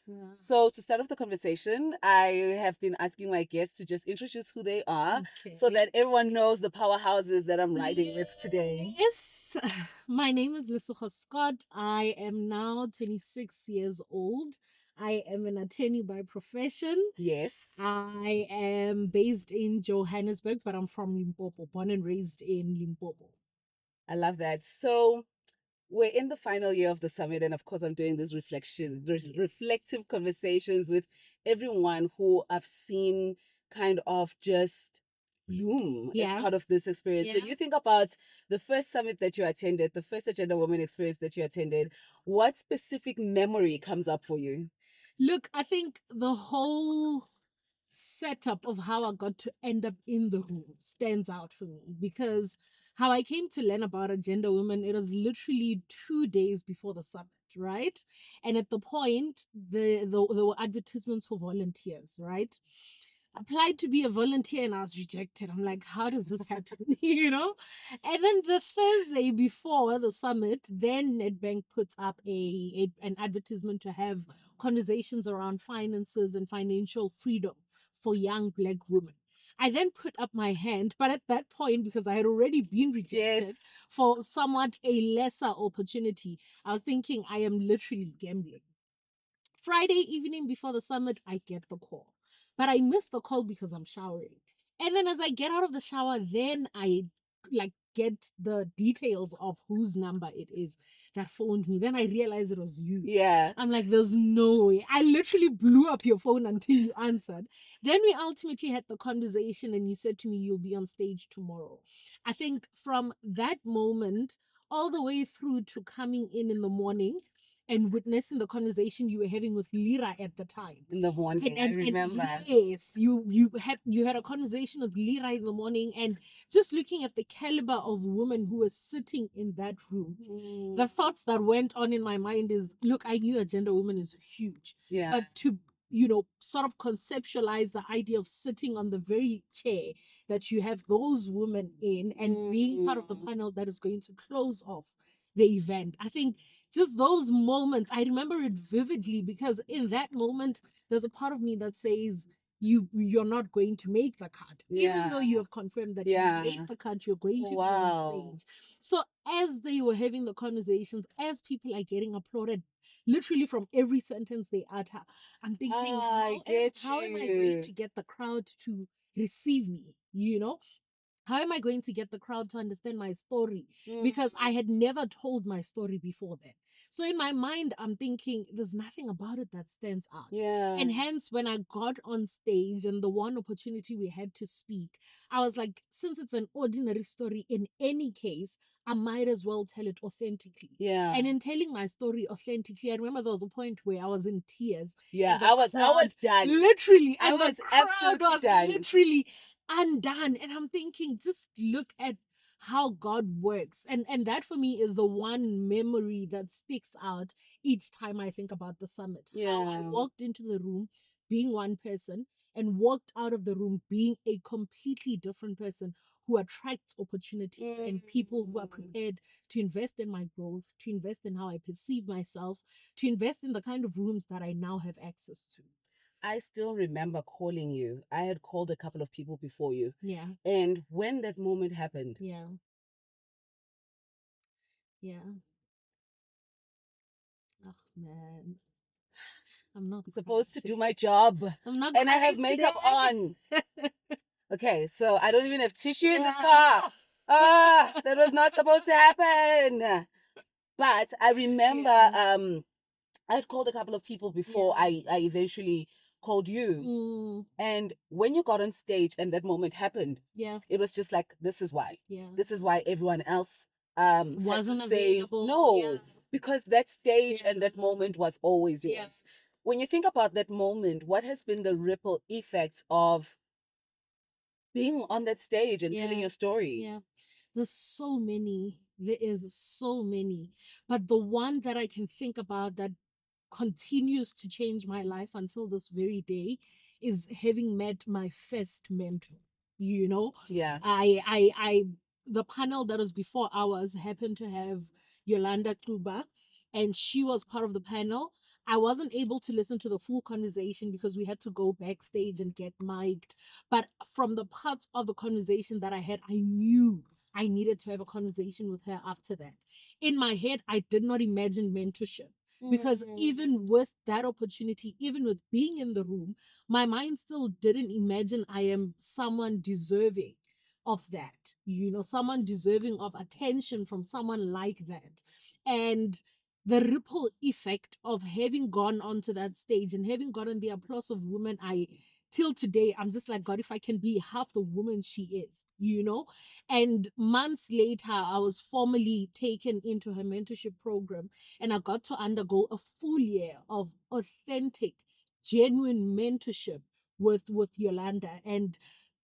Yeah. So to start off the conversation, I have been asking my guests to just introduce who they are so Okay. that everyone knows the powerhouses that I'm riding with today. Yes, my name is Lesego Scott. I am now 26 years old. I am an attorney by profession. Yes. I am based in Johannesburg, but I'm from Limpopo, born and raised in Limpopo. I love that. So we're in the final year of the summit, and of course, I'm doing these reflective conversations with everyone who I've seen kind of just bloom as Yeah. part of this experience. When Yeah. you think about the first summit that you attended, the first Agenda Women experience that you attended, what specific memory comes up for you? Look, I think the whole setup of how I got to end up in the room stands out for me because how I came to learn about Agenda Women, it was literally 2 days before the summit, right? And at the point, there were advertisements for volunteers, right? Applied to be a volunteer and I was rejected. I'm like, how does this happen? And then the Thursday before the summit, then Nedbank puts up an advertisement to have conversations around finances and financial freedom for young Black women. I then put up my hand, but at that point, because I had already been rejected Yes. for somewhat a lesser opportunity, I was thinking I am literally gambling. Friday evening before the summit, I get the call. But I missed the call because I'm showering. And then as I get out of the shower, then I like get the details of whose number it is that phoned me. Then I realized it was you. Yeah. I'm like, there's no way. I literally blew up your phone until you answered. Then we ultimately had the conversation and you said to me, you'll be on stage tomorrow. I think from that moment all the way through to coming in the morning and witnessing the conversation you were having with Lira at the time. In the morning, I remember. Yes, you had a conversation with Lira in the morning, and just looking at the caliber of women who were sitting in that room, the thoughts that went on in my mind is, look, I knew Agenda Women is huge, Yeah. but to sort of conceptualize the idea of sitting on the very chair that you have those women in and being part of the panel that is going to close off the event. I think just those moments, I remember it vividly because in that moment, there's a part of me that says, you're not going to make the cut, even though you have confirmed that Yeah. you've made the cut, you're going to be on Wow. stage. So as they were having the conversations, as people are getting applauded, literally from every sentence they utter, I'm thinking, I get how am I going you. to get the crowd to receive me? How am I going to get the crowd to understand my story? Because I had never told my story before then. So in my mind, I'm thinking there's nothing about it that stands out. Yeah. And hence, when I got on stage and the one opportunity we had to speak, I was like, since it's an ordinary story, in any case, I might as well tell it authentically. Yeah. And in telling my story authentically, I remember there was a point where I was in tears. Yeah, and the I was done. literally, I and the was crowd absolutely was done. literally undone. And I'm thinking, just look at how God works. And that for me is the one memory that sticks out each time I think about the summit. How I Yeah. walked into the room being one person and walked out of the room being a completely different person who attracts opportunities and people who are prepared to invest in my growth, to invest in how I perceive myself, to invest in the kind of rooms that I now have access to. I still remember calling you. I had called a couple of people before you. Yeah. And when that moment happened, Yeah. Yeah. Oh man. I'm not I'm supposed to crying do my job. I'm not And I crying have makeup on. today. Okay, so I don't even have tissue in this Yeah. car. Ah, that was not supposed to happen. But I remember Yeah. I had called a couple of people before I eventually called you. Mm, And when you got on stage and that moment happened, yeah. it was just like, this is why. Yeah. This is why everyone else had to Wasn't say available. no. Yeah. Because that stage Yeah. and that moment was always Yeah. yours. When you think about that moment, what has been the ripple effect of being on that stage and telling Yeah. your story? Yeah. There's so many. There is so many. But the one that I can think about that continues to change my life until this very day is having met my first mentor. Yeah. The panel that was before ours happened to have Yolanda Kluba, and she was part of the panel. I wasn't able to listen to the full conversation because we had to go backstage and get mic'd. But from the parts of the conversation that I had, I knew I needed to have a conversation with her after that. In my head, I did not imagine mentorship because even with that opportunity, even with being in the room, my mind still didn't imagine I am someone deserving of that, someone deserving of attention from someone like that. And the ripple effect of having gone onto that stage and having gotten the applause of women, till today, I'm just like, God, if I can be half the woman she is. And months later, I was formally taken into her mentorship program, and I got to undergo a full year of authentic, genuine mentorship with Yolanda. And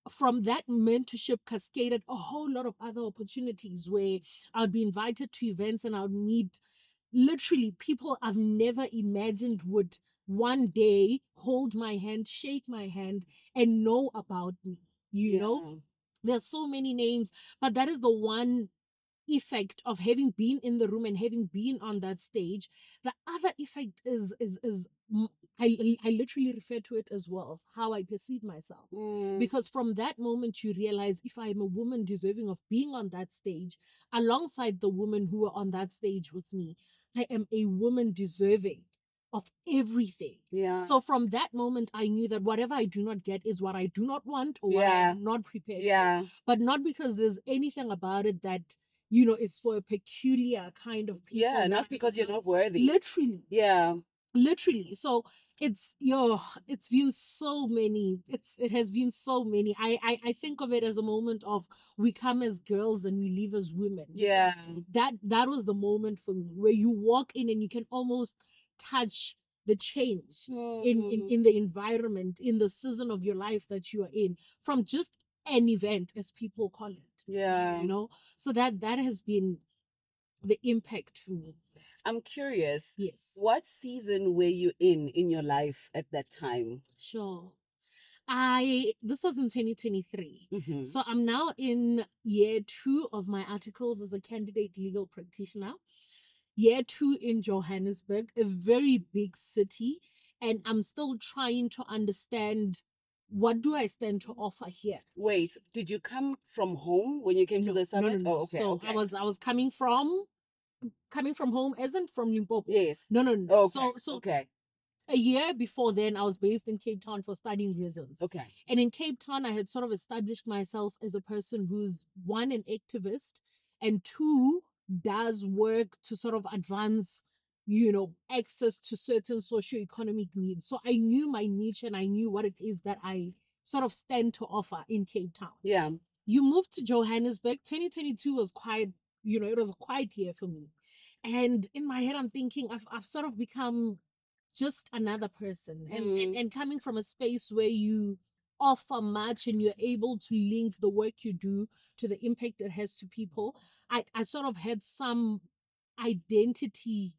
from that mentorship cascaded a whole lot of other opportunities where I'd be invited to events and I'd meet literally people I've never imagined would one day hold my hand, shake my hand, and know about me. There's so many names, but that is the one effect of having been in the room and having been on that stage. The other effect I literally refer to it as well, how I perceive myself. Because from that moment you realize, if I am a woman deserving of being on that stage alongside the women who are on that stage with me, I am a woman deserving of everything. Yeah. So from that moment, I knew that whatever I do not get is what I do not want or what I am not prepared for. But not because there's anything about it that, it's for a peculiar kind of people. Yeah, not because you're not worthy. Literally. Yeah. Literally. So it's been so many. It has been so many. I think of it as a moment of we come as girls and we leave as women. Yeah. That was the moment for me where you walk in and you can almost touch the change in the environment, in the season of your life that you are in, from just an event, as people call it. Yeah. So that has been the impact for me. I'm curious. Yes. What season were you in your life at that time? Sure. This was in 2023. Mm-hmm. So I'm now in year 2 of my articles as a candidate legal practitioner. Year 2 in Johannesburg, a very big city, and I'm still trying to understand, what do I stand to offer here? Wait, did you come from home when you came to the summit? No. Oh, okay. So okay. I was coming from home, isn't from Limpopo. Yes. No. Okay. So okay. a year before then, I was based in Cape Town for studying reasons. Okay. And in Cape Town, I had sort of established myself as a person who's, one, an activist, and two, does work to sort of advance, access to certain socioeconomic needs. So I knew my niche and I knew what it is that I sort of stand to offer in Cape Town. Yeah. You moved to Johannesburg. 2022 was quite, it was a quiet year for me. And in my head, I'm thinking I've sort of become just another person. And coming from a space where you offer much and you're able to link the work you do to the impact it has to people, I sort of had some identity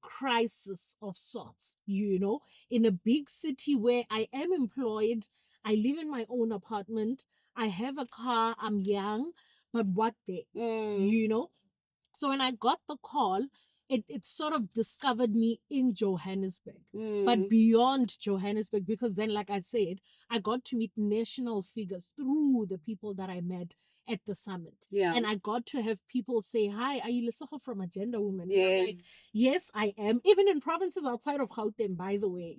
crisis of sorts, in a big city where I am employed, I live in my own apartment, I have a car, I'm young, but what then? So when I got the call, it sort of discovered me in Johannesburg, but beyond Johannesburg, because then, like I said, I got to meet national figures through the people that I met at the summit. Yeah. And I got to have people say, "Hi, are you Lesego from Agenda Woman?" Yes. Like, yes, I am. Even in provinces outside of Gauteng, by the way,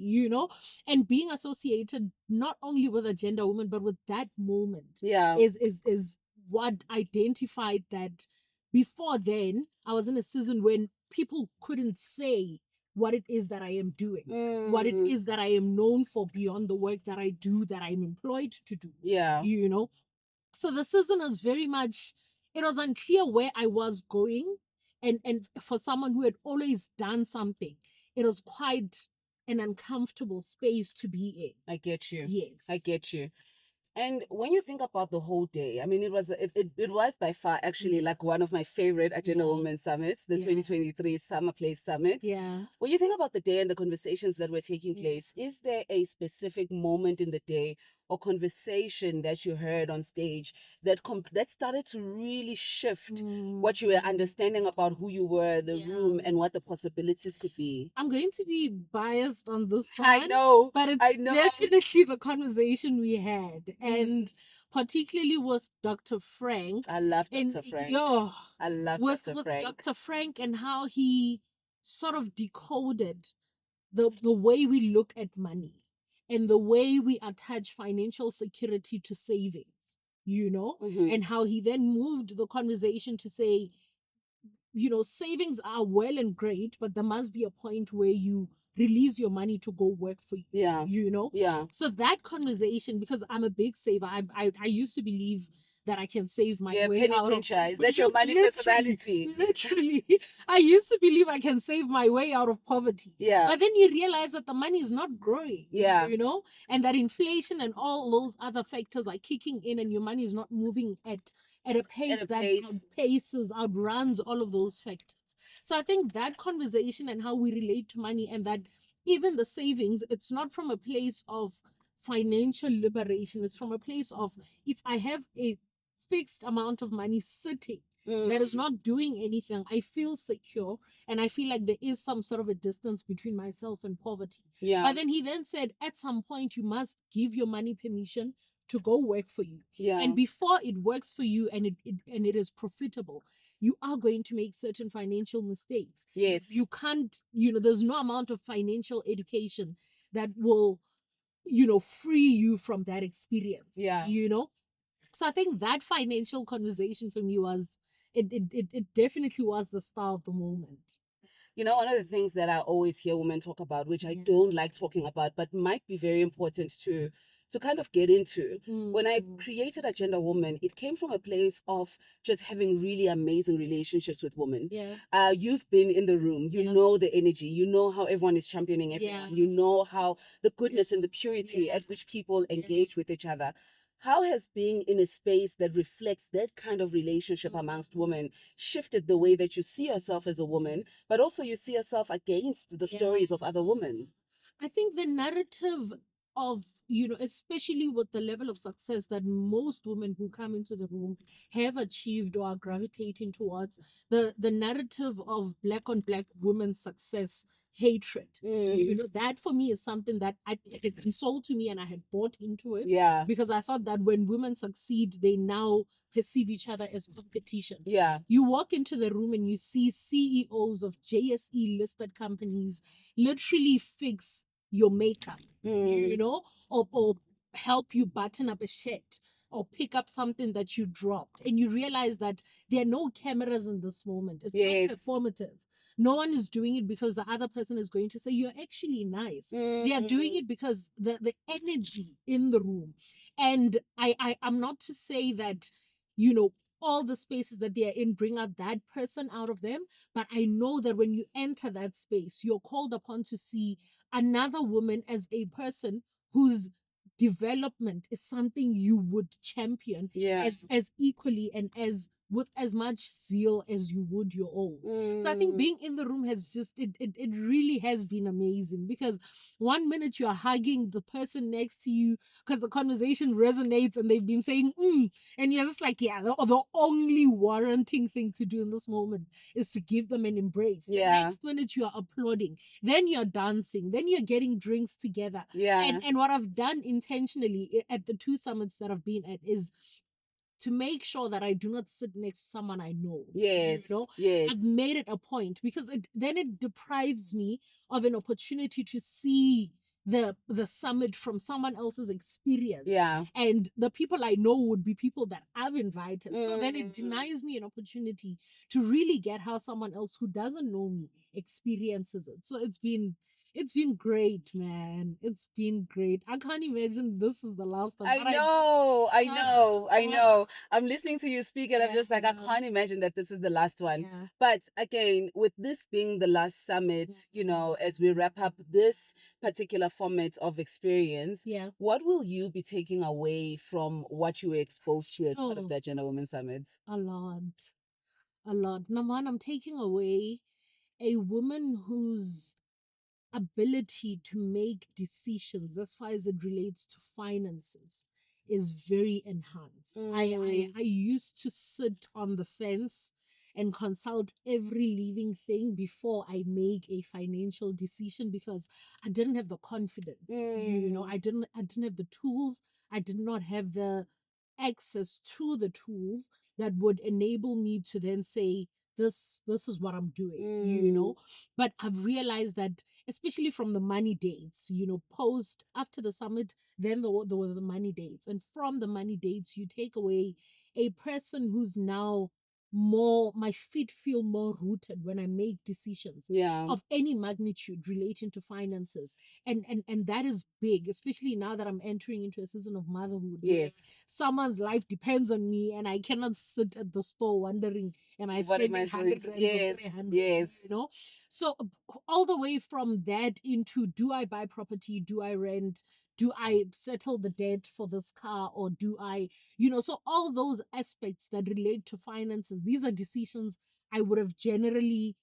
and being associated not only with Agenda Woman, but with that moment is what identified that. Before then, I was in a season when people couldn't say what it is that I am doing, what it is that I am known for beyond the work that I do, that I'm employed to do. Yeah. So the season was very much, it was unclear where I was going. And for someone who had always done something, it was quite an uncomfortable space to be in. I get you. Yes. I get you. And when you think about the whole day, I mean, it was by far actually like one of my favorite Agenda Women Summits, the 2023 Summer Place Summit. Yeah. When you think about the day and the conversations that were taking place, is there a specific moment in the day or conversation that you heard on stage that started to really shift what you were understanding about who you were, the room, and what the possibilities could be? I'm going to be biased on this one. I know, but it's I know. definitely the conversation we had, and particularly with Dr. Frank. I love Dr. Frank. I love with Dr. Frank. Dr. Frank and how he sort of decoded the way we look at money and the way we attach financial security to savings, and how he then moved the conversation to say, savings are well and great, but there must be a point where you release your money to go work for you. Yeah. Yeah. So that conversation, because I'm a big saver, I used to believe that I can save my way penny out pincher. of Is that your money personality? Literally. I used to believe I can save my way out of poverty. Yeah. But then you realize that the money is not growing. Yeah. And that inflation and all those other factors are kicking in and your money is not moving at a pace outruns all of those factors. So I think that conversation and how we relate to money, and that even the savings, it's not from a place of financial liberation. It's from a place of, if I have a fixed amount of money sitting that is not doing anything, I feel secure and I feel like there is some sort of a distance between myself and poverty. Yeah. But then he then said, at some point, you must give your money permission to go work for you. Yeah. And before it works for you and it is profitable, you are going to make certain financial mistakes. Yes. You can't, there's no amount of financial education that will, free you from that experience. Yeah. So I think that financial conversation for me was, it definitely was the star of the moment. One of the things that I always hear women talk about, which I don't like talking about, but might be very important to kind of get into. When I created Agenda Woman, it came from a place of just having really amazing relationships with women. Yeah. You've been in the room, you know the energy, you know how everyone is championing everyone, you know how the goodness and the purity at which people engage with each other. How has being in a space that reflects that kind of relationship amongst women shifted the way that you see yourself as a woman, but also you see yourself against the stories of other women? I think the narrative of, especially with the level of success that most women who come into the room have achieved or are gravitating towards, the narrative of black on black women's success hatred. That for me is something that it had been sold to me and I had bought into it. Yeah. Because I thought that when women succeed, they now perceive each other as competition. Yeah. You walk into the room and you see CEOs of JSE listed companies literally fix your makeup, or help you button up a shirt or pick up something that you dropped. And you realize that there are no cameras in this moment. It's not performative. No one is doing it because the other person is going to say, you're actually nice. They are doing it because the energy in the room. And I'm not to say that, all the spaces that they are in bring out that person out of them. But I know that when you enter that space, you're called upon to see another woman as a person whose development is something you would champion as equally and as with as much zeal as you would your own. So I think being in the room has just, it really has been amazing, because one minute you're hugging the person next to you because the conversation resonates and they've been saying, and you're just like, the only warranting thing to do in this moment is to give them an embrace. The next minute you're applauding, then you're dancing, then you're getting drinks together. And what I've done intentionally at the two summits that I've been at is to make sure that I do not sit next to someone I know. Yes. I've made it a point, because then it deprives me of an opportunity to see the summit from someone else's experience. And the people I know would be people that I've invited. So then it denies me an opportunity to really get how someone else who doesn't know me experiences it. So it's been great, man. It's been great. I can't imagine this is the last time. I know. I'm listening to you speak and I'm just like, I can't imagine that this is the last one. But again, with this being the last summit, as we wrap up this particular format of experience, what will you be taking away from what you were exposed to as part of the Agenda Women Summit? A lot. Number one, I'm taking away a woman whose ability to make decisions as far as it relates to finances is very enhanced. I used to sit on the fence and consult every living thing before I make a financial decision because I didn't have the confidence. I didn't have the tools. I did not have the access to the tools that would enable me to then say this is what I'm doing. But I've realized that, especially from the money dates, post after the summit, then there were the money dates, and from the money dates you take away a person who's now more, my feet feel more rooted when I make decisions of any magnitude relating to finances. And that is big, especially now that I'm entering into a season of motherhood. Yes. Someone's life depends on me, and I cannot sit at the store wondering, am I What am spending I 100 doing? rands Yes, or 300? yes. So all the way from that into, do I buy property? Do I rent? Do I settle the debt for this car, or do I, so all those aspects that relate to finances, these are decisions I would have generally,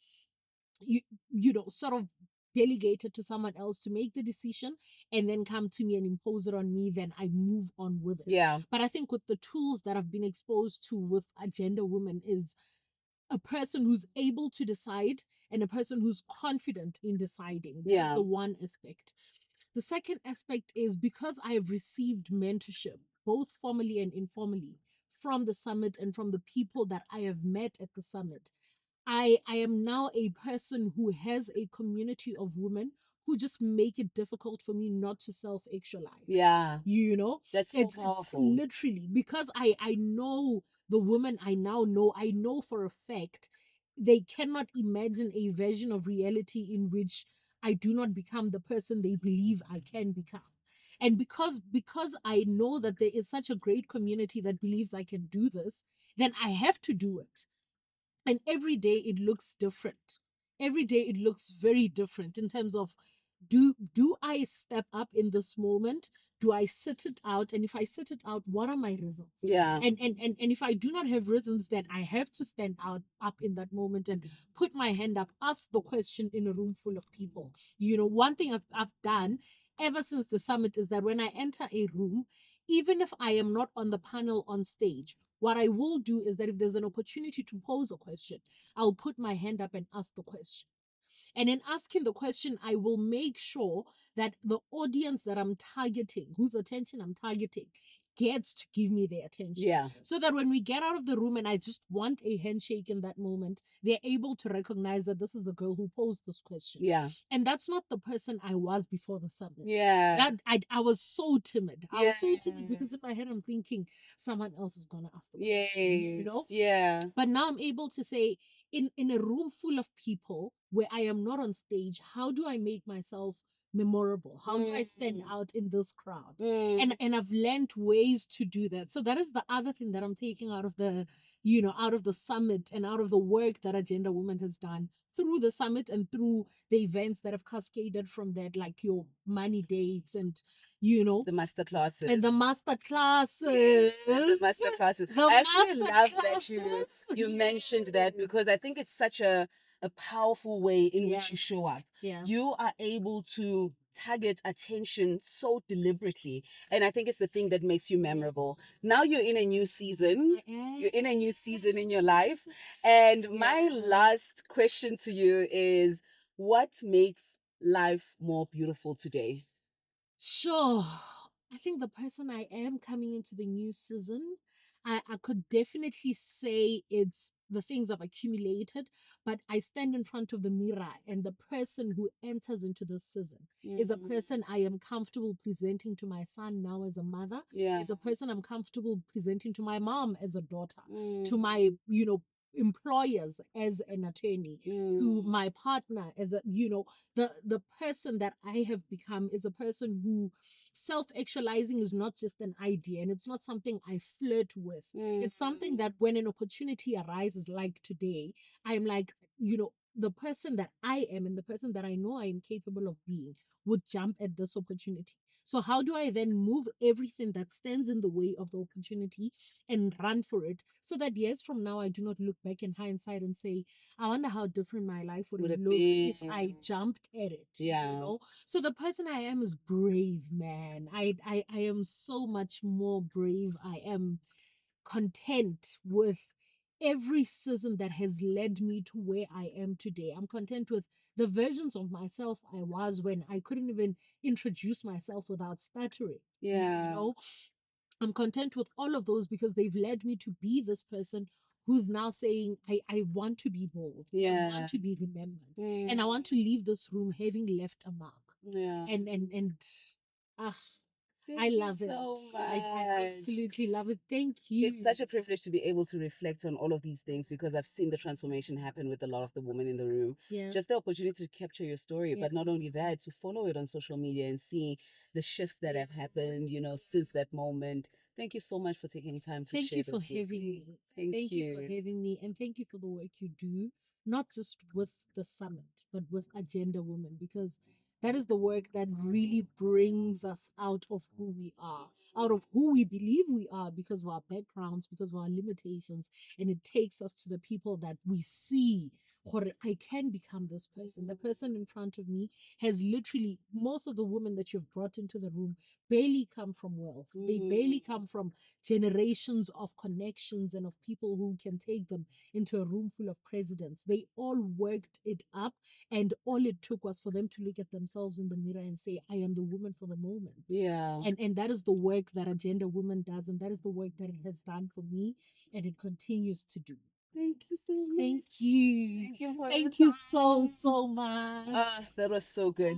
sort of delegated to someone else to make the decision and then come to me and impose it on me, then I move on with it. Yeah. But I think with the tools that I've been exposed to with Agenda Women is a person who's able to decide and a person who's confident in deciding. That's the one aspect. The second aspect is, because I have received mentorship, both formally and informally, from the summit and from the people that I have met at the summit, I am now a person who has a community of women who just make it difficult for me not to self-actualize. Yeah. That's so It's powerful. literally because I know the women I now know, I know for a fact they cannot imagine a version of reality in which I do not become the person they believe I can become. And because I know that there is such a great community that believes I can do this, then I have to do it. And every day it looks different. Every day it looks very different in terms of, do I step up in this moment? Do I sit it out? And if I sit it out, what are my reasons? Yeah. And if I do not have reasons, then I have to stand out up in that moment and put my hand up, ask the question in a room full of people. One thing I've done ever since the summit is that when I enter a room, even if I am not on the panel on stage, what I will do is that if there's an opportunity to pose a question, I'll put my hand up and ask the question. And in asking the question, I will make sure that the audience that I'm targeting, whose attention I'm targeting, gets to give me their attention. Yeah. So that when we get out of the room and I just want a handshake in that moment, they're able to recognize that this is the girl who posed this question. Yeah. And that's not the person I was before the summit. Yeah. That I was so timid. I was so timid because in my head I'm thinking someone else is gonna ask the question. Yeah. But now I'm able to say, in a room full of people where I am not on stage, how do I make myself memorable? How do I stand out in this crowd? And I've learned ways to do that. So that is the other thing that I'm taking out of the summit and out of the work that Agenda Women has done through the summit and through the events that have cascaded from that, like your money dates and the master classes. And the master classes. The master classes. I actually love that you mentioned that, because I think it's such a powerful way in which you show up. Yeah. You are able to target attention so deliberately. And I think it's the thing that makes you memorable. Now you're in a new season. You're in a new season in your life. And my last question to you is, what makes life more beautiful today? Sure. I think the person I am coming into the new season, I could definitely say it's the things I've accumulated, but I stand in front of the mirror, and the person who enters into this season is a person I am comfortable presenting to my son now as a mother, is a person I'm comfortable presenting to my mom as a daughter, to my, employers as an attorney, to my partner as a, the person that I have become is a person who self-actualizing is not just an idea, and it's not something I flirt with. It's something that when an opportunity arises like today, I'm like, the person that I am and the person that I know I am capable of being would jump at this opportunity. So how do I then move everything that stands in the way of the opportunity and run for it, so that years from now I do not look back in hindsight and say, I wonder how different my life would have looked if I jumped at it. Yeah. You know? So the person I am is brave, man. I am so much more brave. I am content with every season that has led me to where I am today. I'm content with the versions of myself I was when I couldn't even introduce myself without stuttering. Yeah. You know, I'm content with all of those because they've led me to be this person who's now saying, I want to be bold. I want to be remembered. And I want to leave this room having left a mark. Yeah. And ah, Thank I you love it. so I much. absolutely love it. Thank you. It's such a privilege to be able to reflect on all of these things, because I've seen the transformation happen with a lot of the women in the room. Yeah. Just the opportunity to capture your story, Yeah. but not only that, to follow it on social media and see the shifts that have happened, you know, since that moment. Thank you so much for taking time to Thank share you for this with having me. me. Thank you for you. having me, and thank you for the work you do, not just with the summit, but with Agenda Women, because that is the work that really brings us out of who we are, out of who we believe we are because of our backgrounds, because of our limitations, and it takes us to the people that we see. Or I can become this person. The person in front of me has literally, most of the women that you've brought into the room barely come from wealth. They barely come from generations of connections and of people who can take them into a room full of presidents. They all worked it up, and all it took was for them to look at themselves in the mirror and say, I am the woman for the moment. Yeah. And that is the work that Agenda Woman does, and that is the work that it has done for me, and it continues to do. Thank you so much. Thank you. Thank you for Thank you so much. that was so good.